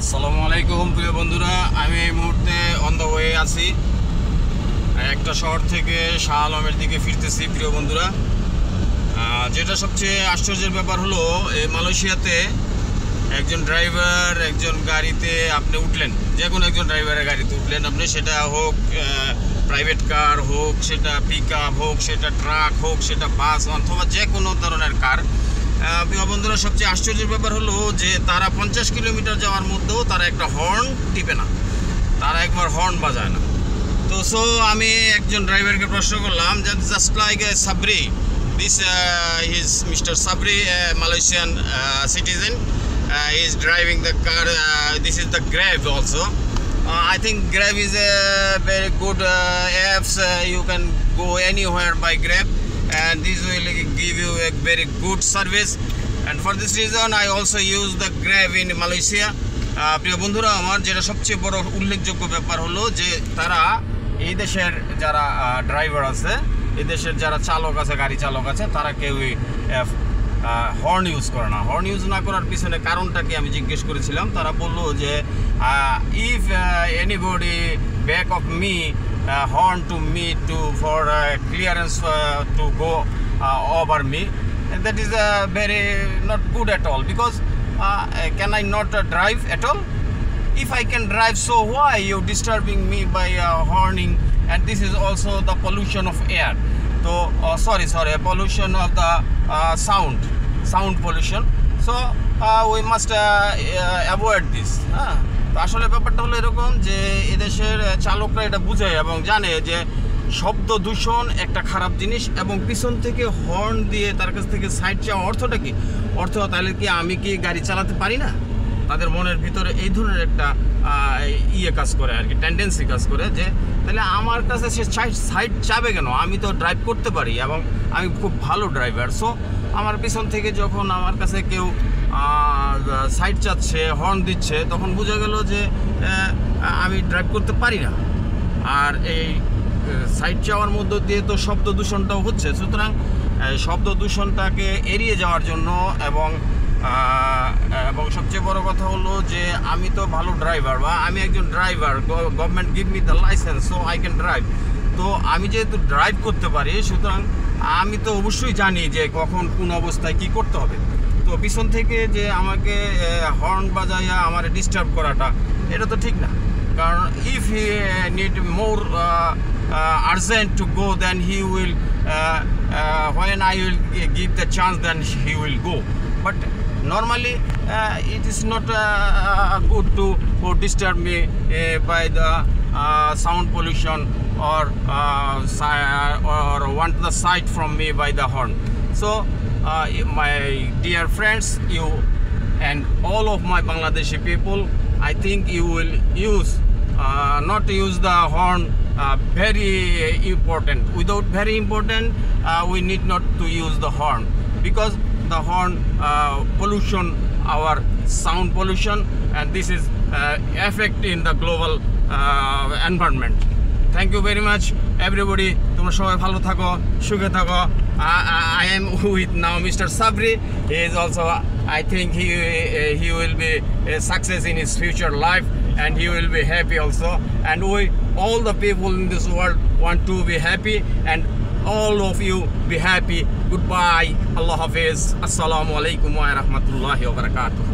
আসসালামু আলাইকুম প্রিয় বন্ধুরা, আমি এই মুহূর্তে অন দ্য ওয়ে আছি। একটা শহর থেকে শাহ আলমের দিকে ফিরতেছি প্রিয় বন্ধুরা। যেটা সবচেয়ে আশ্চর্যের ব্যাপার হলো, এই মালয়েশিয়াতে একজন ড্রাইভার একজন গাড়িতে আপনি উঠলেন, যে কোনো একজন ড্রাইভারের গাড়িতে উঠলেন আপনি, সেটা হোক প্রাইভেট কার হোক, সেটা পিক আপ হোক, সেটা ট্রাক হোক, সেটা বাস অথবা যে কোনো ধরনের কার। প্রিয় বন্ধুরা, সবচেয়ে আশ্চর্যের ব্যাপার হলো যে তারা 50 কিলোমিটার যাওয়ার মধ্যেও তারা একটা হর্ন টিপে না, তারা একবার হর্ন বাজায় না। তো আমি একজন ড্রাইভারকে প্রশ্ন করলাম যে just like Sabri, this is mister Sabri, Malaysian citizen, he is driving the car, this is the Grab also. I think Grab is a very good apps, you can go anywhere by Grab and this will give you a very good service, and for this reason I also use the Grab in Malaysia. প্রিয় বন্ধুরা আমার, যেটা সবচেয়ে বড় উল্লেখযোগ্য ব্যাপার হলো যে তারা এই দেশের যারা ড্রাইভার আছে, এই দেশের যারা চালক আছে, গাড়ি চালক আছে, তারা কেউই হর্ন ইউজ করে না। হর্ন ইউজ না করার পিছনে কারণটা কি আমি জিজ্ঞেস করেছিলাম। তারা বললো যে if anybody back of me horn to me two for clearance to go over me, that is very not good at all, because can I not drive at all? If I can drive, so why you disturbing me by horning? And this is also the pollution of air. So sorry, pollution of the sound pollution. So we must avoid this. তো আসলে ব্যাপারটা হলো এরকম যে এদেশের চালকরা এটা বুঝে এবং জানে যে শব্দ দূষণ একটা খারাপ জিনিস, এবং পিছন থেকে হর্ন দিয়ে তার কাছ থেকে সাইড চাওয়া অর্থটা কি? তাহলে কি আমি কি গাড়ি চালাতে পারি না? তাদের মনের ভিতরে এই ধরনের একটা কাজ করে আর কি, টেন্ডেন্সি কাজ করে যে তাহলে আমার কাছে সে সাইড চাবে কেন? আমি তো ড্রাইভ করতে পারি এবং আমি খুব ভালো ড্রাইভার। সো আমার পিছন থেকে যখন আমার কাছে কেউ সাইড চাচ্ছে, হর্ন দিচ্ছে, তখন বোঝা গেল যে আমি ড্রাইভ করতে পারি না। আর এই সাইড চাওয়ার মধ্য দিয়ে তো শব্দ দূষণটাও হচ্ছে। সুতরাং শব্দ দূষণটাকে এড়িয়ে যাওয়ার জন্য এবং সবচেয়ে বড় কথা হলো যে আমি তো ভালো ড্রাইভার, বা আমি একজন driver, government give me the licence, so I can drive. তো আমি যেহেতু ড্রাইভ করতে পারি, সুতরাং আমি তো অবশ্যই জানি যে কখন কোন অবস্থায় কি করতে হবে। তো পিছন থেকে যে আমাকে হর্ন বাজাইয়া আমার ডিস্টার্ব করাটা, এটা তো ঠিক না। কারণ if he need more urgent to go, then he will when I will give the chance, then he will go. But normally it is not good to disturb me by the sound pollution or want the sight from me by the horn. So my dear friends, you and all of my Bangladeshi people, I think you will use not use the horn very important. Without very important, we need not to use the horn, because the horn pollution our sound pollution, and this is effect in the global environment. Thank you very much everybody. তোমরা সবাই ভালো থাকো, সুখে থাকো। I am with now Mr. Sabri. He is also, I think he will be a success in his future life, and he will be happy also, and we all the people in this world want to be happy, and all of you be happy. Goodbye. Allah Hafiz. Assalamu alaikum wa rahmatullahi wa barakatuh.